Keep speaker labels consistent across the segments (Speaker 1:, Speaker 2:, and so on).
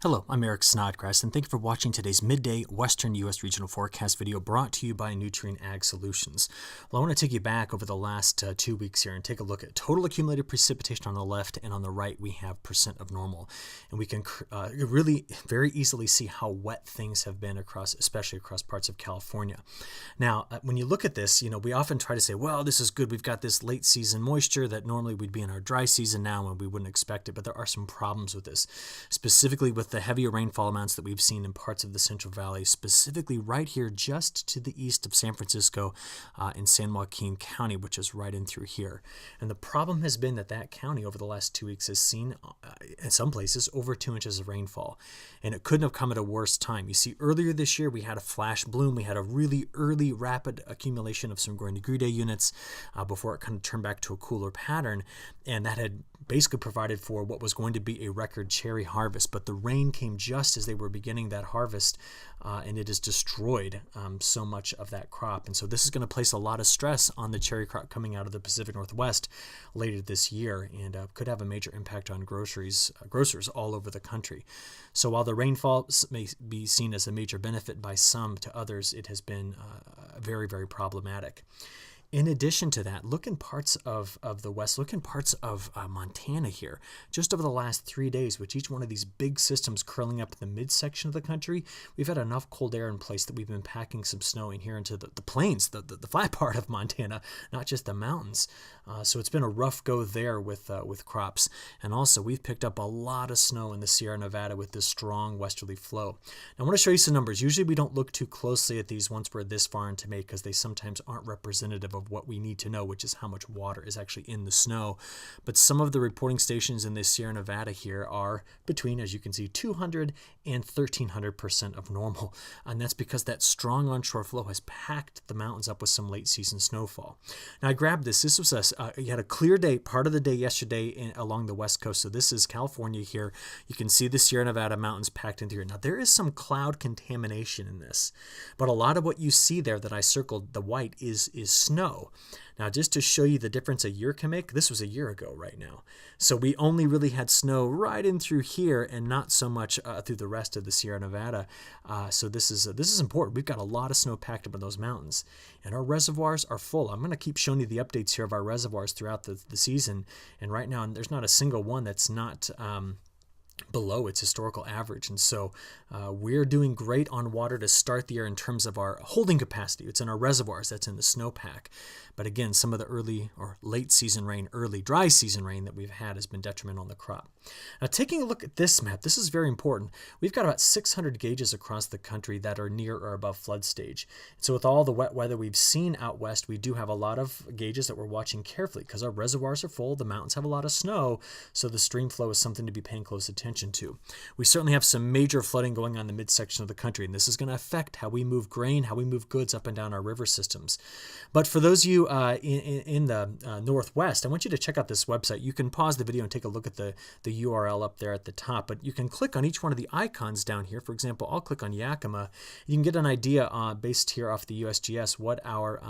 Speaker 1: Hello, I'm Eric Snodgrass, and thank you for watching today's midday Western U.S. regional forecast video brought to you by Nutrien Ag Solutions. Well, I want to take you back over the last 2 weeks here and take a look at total accumulated precipitation on the left, and on the right we have percent of normal. And we can really very easily see how wet things have been especially across parts of California. Now, when you look at this, we often try to say, well, this is good. We've got this late season moisture that normally we'd be in our dry season now and we wouldn't expect it, but there are some problems with this, specifically with the heavier rainfall amounts that we've seen in parts of the Central Valley, specifically right here just to the east of San Francisco in San Joaquin County, which is right in through here. And the problem has been that county over the last 2 weeks has seen, in some places, over 2 inches of rainfall. And it couldn't have come at a worse time. You see, earlier this year we had a flash bloom. We had a really early rapid accumulation of some growing degree day units before it kind of turned back to a cooler pattern. And that had basically provided for what was going to be a record cherry harvest. But the rain came just as they were beginning that harvest, and it has destroyed so much of that crop. And so this is going to place a lot of stress on the cherry crop coming out of the Pacific Northwest later this year, and could have a major impact on grocers all over the country. So while the rainfall may be seen as a major benefit by some, to others it has been very, very problematic. In addition to that, look in parts of the West, look in parts of Montana here. Just over the last 3 days, with each one of these big systems curling up in the midsection of the country, we've had enough cold air in place that we've been packing some snow in here into the plains, the flat part of Montana, not just the mountains. So it's been a rough go there with crops. And also, we've picked up a lot of snow in the Sierra Nevada with this strong westerly flow. Now, I want to show you some numbers. Usually we don't look too closely at these once we're this far into May because they sometimes aren't representative of what we need to know, which is how much water is actually in the snow. But some of the reporting stations in the Sierra Nevada here are between, as you can see, 200 and 1300% of normal. And that's because that strong onshore flow has packed the mountains up with some late season snowfall. Now, I grabbed this. This was you had a clear day, part of the day yesterday along the west coast. So this is California here. You can see the Sierra Nevada mountains packed into here. Now, there is some cloud contamination in this, but a lot of what you see there that I circled, the white, is snow. Now, just to show you the difference a year can make, this was a year ago right now. So we only really had snow right in through here and not so much through the rest of the Sierra Nevada. So this is important. We've got a lot of snow packed up in those mountains. And our reservoirs are full. I'm going to keep showing you the updates here of our reservoirs throughout the season. And right now, there's not a single one that's not below its historical average. And so we're doing great on water to start the year in terms of our holding capacity. It's in our reservoirs, that's in the snowpack. But again, some of the early or late season rain, early dry season rain that we've had has been detrimental on the crop. Now, taking a look at this map, this is very important. We've got about 600 gauges across the country that are near or above flood stage. So with all the wet weather we've seen out west, we do have a lot of gauges that we're watching carefully because our reservoirs are full, the mountains have a lot of snow, so the stream flow is something to be paying close attention to. We certainly have some major flooding going on in the midsection of the country, and this is going to affect how we move grain, how we move goods up and down our river systems. But for those of you in the Northwest, I want you to check out this website. You can pause the video and take a look at the URL up there at the top, but you can click on each one of the icons down here. For example, I'll click on Yakima. You can get an idea based here off the USGS what our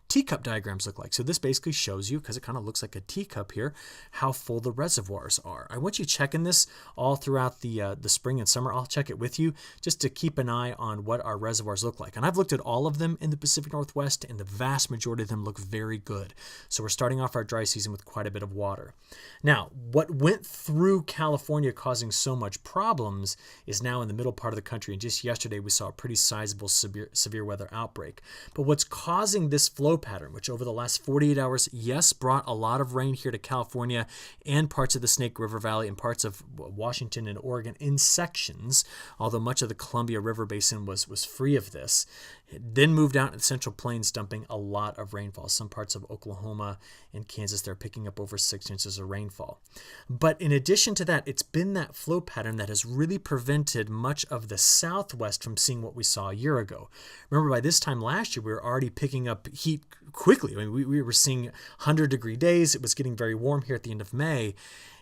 Speaker 1: teacup diagrams look like. So this basically shows you, because it kind of looks like a teacup here, how full the reservoirs are. I want you checking this all throughout the spring and summer. I'll check it with you just to keep an eye on what our reservoirs look like. And I've looked at all of them in the Pacific Northwest, and the vast majority of them look very good. So we're starting off our dry season with quite a bit of water. Now, what went through California causing so much problems is now in the middle part of the country. And just yesterday, we saw a pretty sizable severe weather outbreak. But what's causing this flow pattern, which over the last 48 hours, yes, brought a lot of rain here to California and parts of the Snake River Valley and parts of Washington and Oregon in sections, although much of the Columbia River Basin was free of this. It then moved out in the Central Plains, dumping a lot of rainfall. Some parts of Oklahoma and Kansas, they're picking up over 6 inches of rainfall. But in addition to that, it's been that flow pattern that has really prevented much of the Southwest from seeing what we saw a year ago. Remember, by this time last year, we were already picking up heat quickly. I mean, we were seeing 100-degree days. It was getting very warm here at the end of May.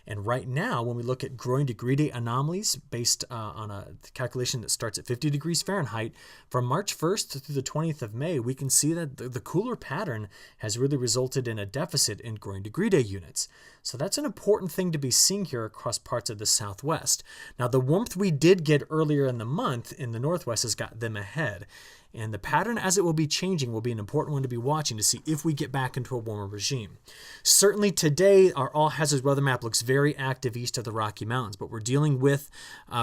Speaker 1: And right now, when we look at growing degree day anomalies based on a calculation that starts at 50 degrees Fahrenheit, from March 1st through the 20th of May, we can see that the cooler pattern has really resulted in a deficit in growing degree day units. So that's an important thing to be seeing here across parts of the southwest. Now, the warmth we did get earlier in the month in the northwest has got them ahead. And the pattern as it will be changing will be an important one to be watching to see if we get back into a warmer regime. Certainly today, our all-hazards weather map looks very active east of the Rocky Mountains, but we're dealing with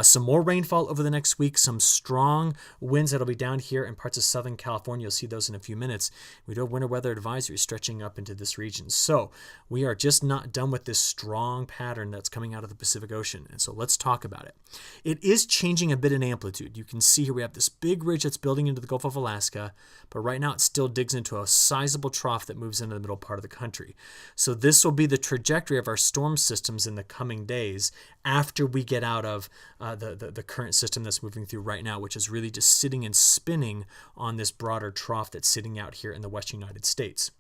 Speaker 1: some more rainfall over the next week, some strong winds that'll be down here in parts of Southern California. You'll see those in a few minutes. We do have winter weather advisories stretching up into this region. So we are just not done with this strong pattern that's coming out of the Pacific Ocean. And so let's talk about it. It is changing a bit in amplitude. You can see here we have this big ridge that's building into the Gulf of Alaska, but right now it still digs into a sizable trough that moves into the middle part of the country. So this will be the trajectory of our storm systems in the coming days after we get out of the current system that's moving through right now, which is really just sitting and spinning on this broader trough that's sitting out here in the western United States.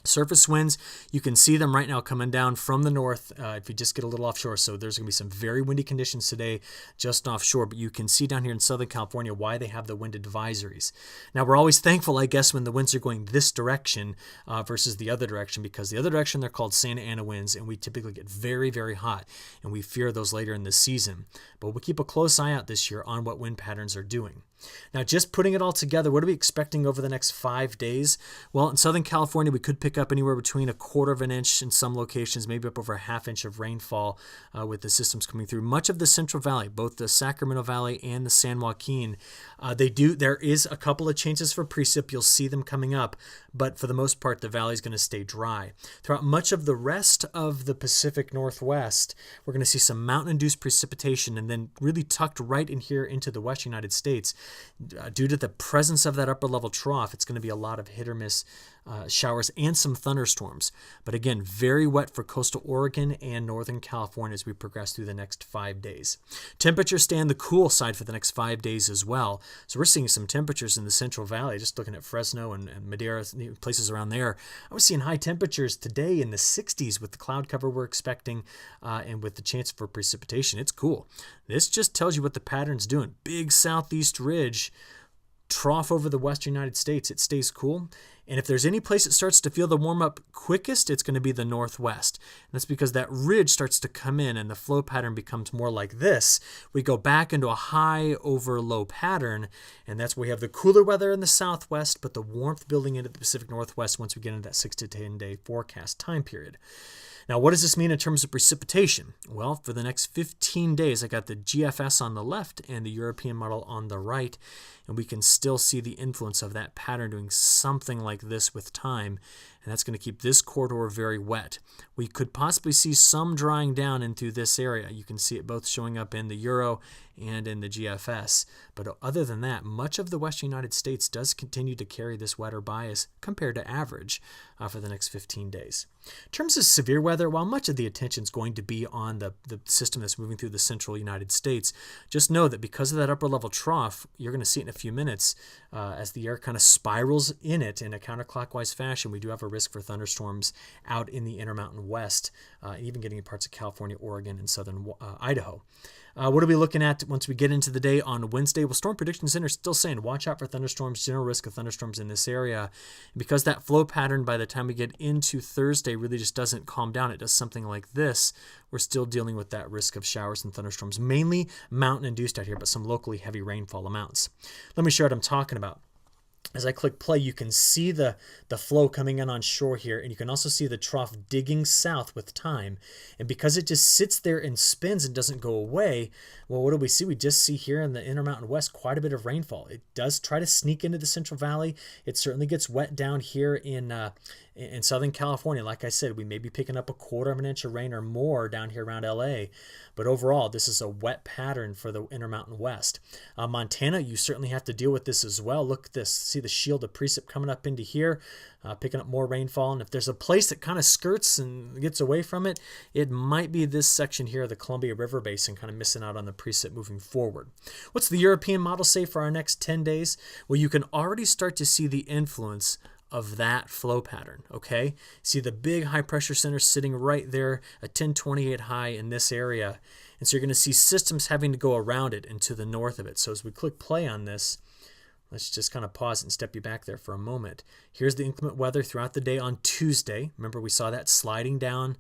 Speaker 1: Surface winds, you can see them right now coming down from the north if you just get a little offshore. So there's going to be some very windy conditions today just offshore, but you can see down here in Southern California why they have the wind advisories. Now, we're always thankful, I guess, when the winds are going this direction versus the other direction, because the other direction, they're called Santa Ana winds, and we typically get very, very hot, and we fear those later in the season. But we'll keep a close eye out this year on what wind patterns are doing. Now, just putting it all together, what are we expecting over the next 5 days? Well, in Southern California, we could pick up anywhere between 1/4 of an inch in some locations, maybe up over 1/2 inch of rainfall with the systems coming through. Much of the Central Valley, both the Sacramento Valley and the San Joaquin, there is a couple of chances for precip. You'll see them coming up, but for the most part, the valley is going to stay dry. Throughout much of the rest of the Pacific Northwest, we're going to see some mountain-induced precipitation, and then really tucked right in here into the western United States. Due to the presence of that upper level trough, it's going to be a lot of hit or miss showers and some thunderstorms. But again, very wet for coastal Oregon and Northern California as we progress through the next 5 days. Temperatures stay on the cool side for the next 5 days as well. So we're seeing some temperatures in the Central Valley, just looking at Fresno and Madera, places around there. I was seeing high temperatures today in the 60s with the cloud cover we're expecting and with the chance for precipitation. It's cool. This just tells you what the pattern's doing. Big southeast ridge, trough over the western United States. It stays cool. And if there's any place it starts to feel the warm up quickest, it's going to be the northwest. And that's because that ridge starts to come in and the flow pattern becomes more like this. We go back into a high over low pattern, and that's where we have the cooler weather in the southwest, but the warmth building into the Pacific Northwest once we get into that 6 to 10 day forecast time period. Now, what does this mean in terms of precipitation? Well, for the next 15 days, I got the GFS on the left and the European model on the right, and we can still see the influence of that pattern doing something like this with time, and that's going to keep this corridor very wet. We could possibly see some drying down into this area. You can see it both showing up in the Euro and in the GFS. But other than that, much of the western United States does continue to carry this wetter bias compared to average for the next 15 days. In terms of severe weather, while much of the attention is going to be on the system that's moving through the central United States, just know that because of that upper level trough, you're going to see it in a few minutes as the air kind of spirals in it in a counterclockwise fashion. We do have a risk for thunderstorms out in the Intermountain West, even getting in parts of California, Oregon, and southern Idaho. What are we looking at once we get into the day on Wednesday? Well, Storm Prediction Center is still saying watch out for thunderstorms, general risk of thunderstorms in this area. And because that flow pattern by the time we get into Thursday really just doesn't calm down, it does something like this, we're still dealing with that risk of showers and thunderstorms, mainly mountain-induced out here, but some locally heavy rainfall amounts. Let me show you what I'm talking about. As I click play, you can see the flow coming in on shore here, and you can also see the trough digging south with time. And because it just sits there and spins and doesn't go away, well, what do we see? We just see here in the Intermountain West quite a bit of rainfall. It does try to sneak into the Central Valley. It certainly gets wet down here in Southern California. Like I said, we may be picking up 1/4 of an inch of rain or more down here around LA. But overall, this is a wet pattern for the Intermountain West. Montana, you certainly have to deal with this as well. Look at this. See the shield of precip coming up into here, picking up more rainfall. And if there's a place that kind of skirts and gets away from it, it might be this section here of the Columbia River Basin, kind of missing out on the precip moving forward. What's the European model say for our next 10 days? Well, you can already start to see the influence of that flow pattern, okay? See the big high pressure center sitting right there, a 1028 high in this area. And so you're going to see systems having to go around it and to the north of it. So as we click play on this, let's just kind of pause and step you back there for a moment. Here's the inclement weather throughout the day on Tuesday. Remember, we saw that sliding down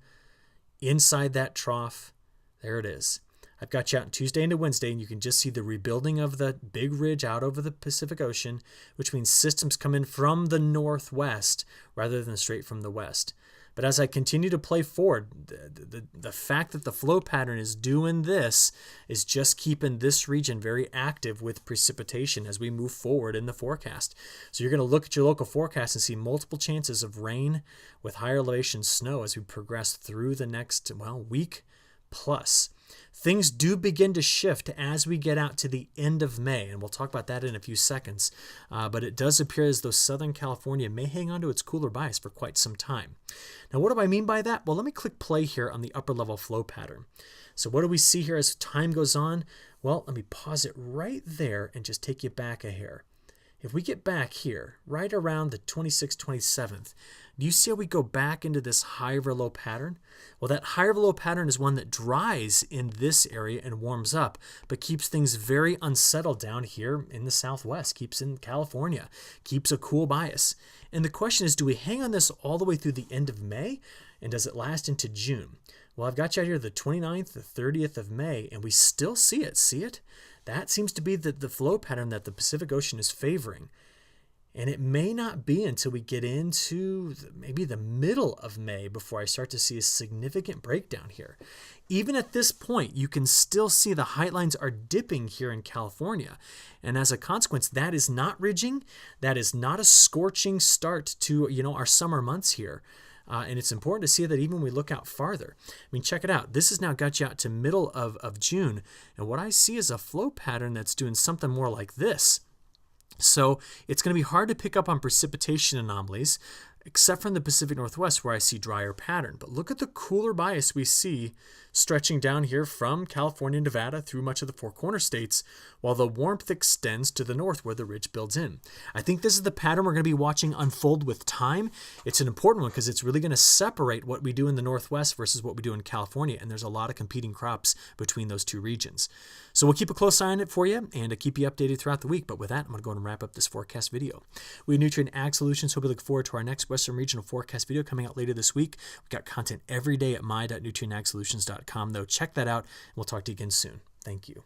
Speaker 1: inside that trough, there it is. I've got you out on Tuesday into Wednesday, and you can just see the rebuilding of the big ridge out over the Pacific Ocean, which means systems come in from the northwest rather than straight from the west. But as I continue to play forward, the fact that the flow pattern is doing this is just keeping this region very active with precipitation as we move forward in the forecast. So you're going to look at your local forecast and see multiple chances of rain with higher elevation snow as we progress through the next, week plus. Things do begin to shift as we get out to the end of May, and we'll talk about that in a few seconds. But it does appear as though Southern California may hang on to its cooler bias for quite some time. Now, what do I mean by that? Well, let me click play here on the upper level flow pattern. So what do we see here as time goes on? Well, let me pause it right there and just take you back a hair. If we get back here, right around the 26th, 27th, do you see how we go back into this high over low pattern? Well, that high over low pattern is one that dries in this area and warms up, but keeps things very unsettled down here in the southwest, keeps in California, keeps a cool bias. And the question is, do we hang on this all the way through the end of May? And does it last into June? Well, I've got you out here the 29th, the 30th of May, and we still see it. See it? That seems to be the flow pattern that the Pacific Ocean is favoring. And it may not be until we get into maybe the middle of May before I start to see a significant breakdown here. Even at this point, you can still see the height lines are dipping here in California. And as a consequence, that is not ridging. That is not a scorching start to, our summer months here. And it's important to see that even when we look out farther. I mean, check it out. This has now got you out to middle of June. And what I see is a flow pattern that's doing something more like this. So it's going to be hard to pick up on precipitation anomalies, except from the Pacific Northwest where I see drier pattern. But look at the cooler bias we see stretching down here from California, Nevada through much of the Four Corner states, while the warmth extends to the north where the ridge builds in. I think this is the pattern we're going to be watching unfold with time. It's an important one because it's really going to separate what we do in the Northwest versus what we do in California, and there's a lot of competing crops between those two regions. So we'll keep a close eye on it for you and keep you updated throughout the week. But with that, I'm going to go ahead and wrap up this forecast video. We have Nutrien Ag Solutions. Hope you look forward to our next Western Regional Forecast video coming out later this week. We've got content every day at my.nutrienagsolutions.com, though. Check that out, and we'll talk to you again soon. Thank you.